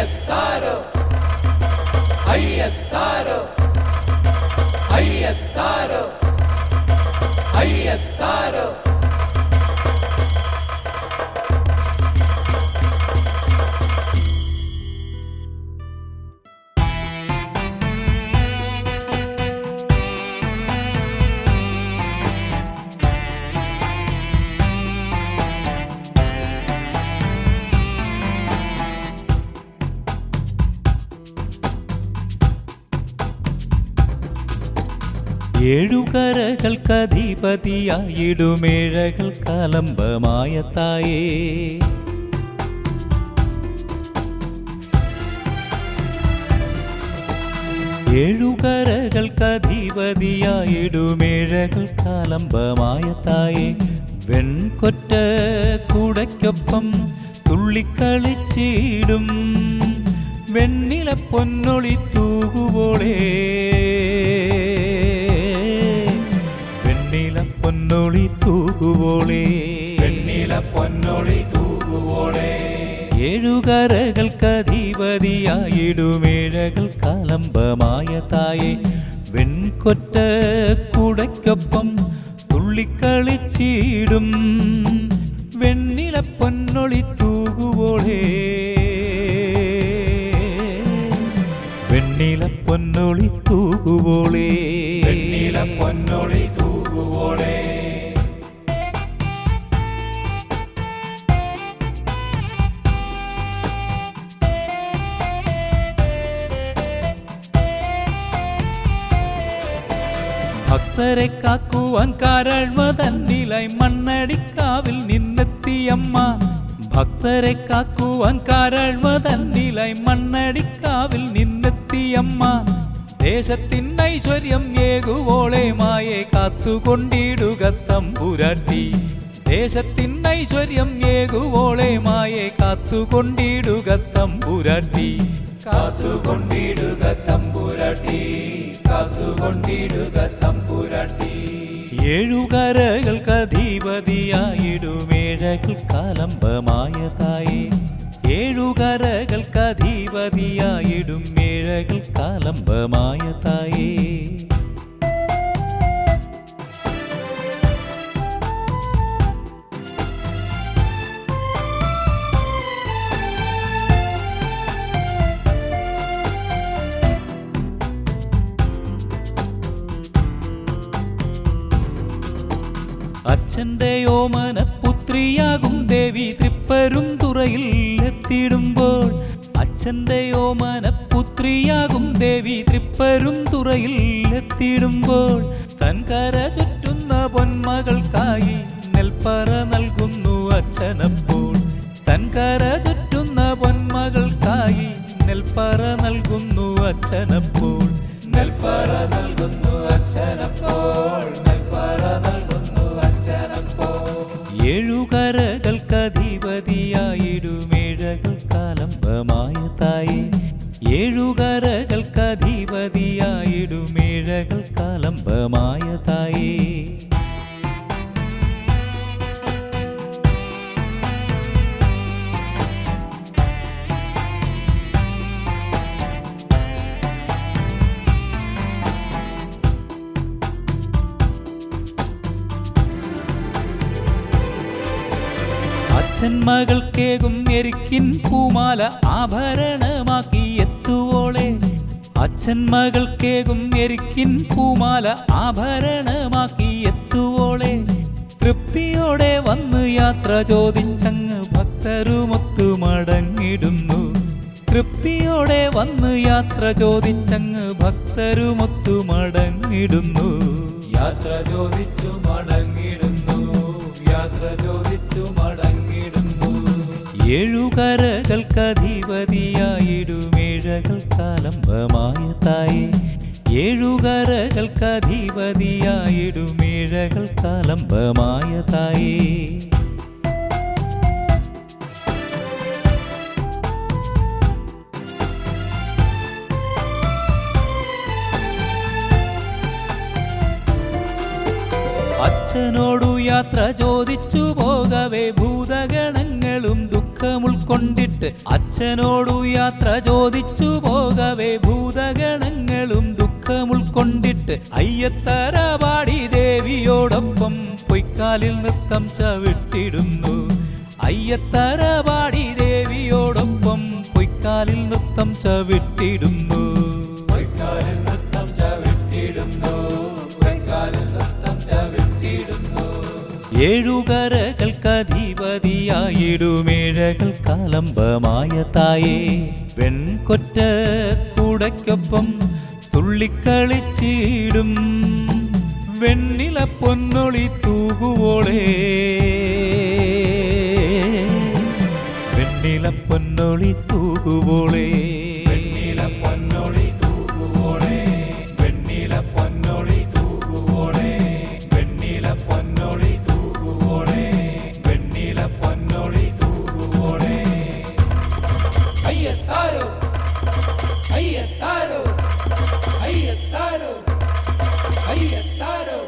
അയ്യത്താരോ അയ്യത്താരോ അയ്യത്താരോ അയ്യത്താരോ ഏഴുകരകൾക്കധിപതിയായിടുമേഴകൾ കലംബമായ തായേ ഏഴുകരകൾക്കധിപതിയായിടുമേഴകൾ കലംബമായ തായേ വെൺകൊറ്റ കുടയ്ക്കൊപ്പം തുള്ളിക്കളിച്ചിടും വെണ്ണില പൊന്നൊളി തൂകുവോളേ പൊന്നൊളി തൂകുവോളേ വെണ്ണില പൊന്നൊളി തൂകുവോളേ ഏഴുകരകൾക്കധിപതിയായിടുമേഴകൾ കലംബമായ തായേ വെൺകൊറ്റ കുടയ്ക്കൊപ്പം തുള്ളിക്കളിച്ചിടും വെണ്ണില പൊന്നൊളി തൂകുവോളേ വെണ്ണില പൊന്നൊളി തൂകുവോളേ വെണ്ണില പൊന്നൊളി തൂകുവോളേ ഭക്തരെ കാക്കുവാൻ കാരഴ്മ തന്നിലായി മണ്ണടിക്കാവിൽ നിന്നെത്തിയമ്മ ഭക്തരെ കാക്കുവാൻ കാരഴ്മ തന്നിലായി മണ്ണടിക്കാവിൽ നിന്നെത്തിയമ്മ ദേശത്തിൻ ഐശ്വര്യം ഏകുവോളെ മായെ കാത്തുകൊണ്ടിടുക തമ്പുരാട്ടി ദേശത്തിൻ ഐശ്വര്യം ഏകുവോളെ മായെ കാത്തുകൊണ്ടിടുക തമ്പുരാട്ടി കാത്തുകൊണ്ടിടുക തമ്പുരാട്ടി കാത്തുകൊണ്ടിടുക തമ്പുരാട്ടി ഏഴുകരകൾക്കധിപതിയായിടുമേഴകൾ കലംബമായ തായേ ഏഴുകരകൾക്കധിപതിയായിടുമേഴകൾ കലംബമായ തായേ അച്ഛന്റെ ഓമന പുത്രിയാകും ദേവി തൃപ്പരുംതുറയിൽ എത്തിടുമ്പോൾ അച്ഛന്റെ ഓമന പുത്രിയാകും ദേവി തൃപ്പരുംതുറയിൽ എത്തിടുമ്പോൾ തൻ കര ചുറ്റുന്ന പൊന്മകൾക്കായി നെൽപ്പറ നൽകുന്നു അച്ഛനപ്പോൾ തൻ കര ചുറ്റുന്ന പൊന്മകൾക്കായി നെൽപ്പറ നൽകുന്നു അച്ഛനപ്പോൾ നെൽപ്പറ നൽകുന്നു അച്ഛനപ്പോൾ നെൽപ്പറ നൽകുന്നു അച്ഛനപ്പോൾ ഏഴുകരകൾക്കധിപതിയായിടുമേഴകൾ കലംബമായ തായേ ഏഴുകരകൾക്കധിപതിയായിടുമേഴകൾ കലംബമായ തായേ അച്ഛൻ മകൾക്കേകും എരിക്കിൻ പൂമാല ആഭരണമാക്കി എത്തുവോളെ അച്ഛൻ മകൾക്കേകും എരിക്കിൻ പൂമാല ആഭരണമാക്കി എത്തുവോളെ തൃപ്തിയോടെ വന്ന് യാത്ര ചോദിച്ചങ്ങ് ഭക്തരുമൊത്തു മടങ്ങിടുന്നു തൃപ്തിയോടെ വന്ന് യാത്ര ചോദിച്ചങ്ങ് ഭക്തരുമൊത്തു മടങ്ങിടുന്നു യാത്ര ചോദിച്ചു മടങ്ങിടുന്നു യാത്ര ചോദിച്ചു മടങ്ങിടുന്നു ഏഴുകരകൾക്കധിപതിയായിടുമേഴകൾ കലംബമായ തായേ ഏഴുകരകൾക്കധിപതിയായിടുമേഴകൾ കലംബമായ തായേ അച്ഛനോടു യാത്ര ചോദിച്ചു പോകവേ ഭൂതഗണങ്ങളും ദുഃഖ ദുഃഖം ഉൾക്കൊണ്ടിട്ട് അച്ഛനോടു യാത്ര ചോദിച്ചു പോകവേ ഭൂതഗണങ്ങളും ദുഃഖം ഉൾക്കൊണ്ടിട്ട് അയ്യത്തറ പാടി ദേവിയോടൊപ്പം പൊയ്ക്കാലിൽ നൃത്തം ചവിട്ടിടുന്നു. അയ്യത്തറ പാടി ദേവിയോടൊപ്പം പൊയ്ക്കാലിൽ നൃത്തം ചവിട്ടിടുന്നു. പൊയ്ക്കാലിൽ നൃത്തം ചവിട്ടിടുന്നു. പൊയ്ക്കാലിൽ നൃത്തം ചവിട്ടിടുന്നു. ഏഴുകരകൾക്കധിപതിയായിടുമേഴകൾ കാലംബമായ തായേ വെൺകൊറ്റ കൂടയ്ക്കൊപ്പം തുള്ളിക്കളിച്ചിടും വെണ്ണില പൊന്നൊളി തൂകുവോളേ. വെണ്ണില പൊന്നൊളി തൂകുവോളേ. വെണ്ണില പൊന്നൊളി തൂകുവോളേ. വെണ്ണില പൊന്നൊളി തൂകുവോളേ. വെണ്ണില പൊന്നൊളി തൂകുവോളേ. വെണ്ണില പൊന്നൊളി തൂകുവോളേ. അയ്യത്താരോ അയ്യത്താരോ അയ്യത്താരോ അയ്യത്താരോ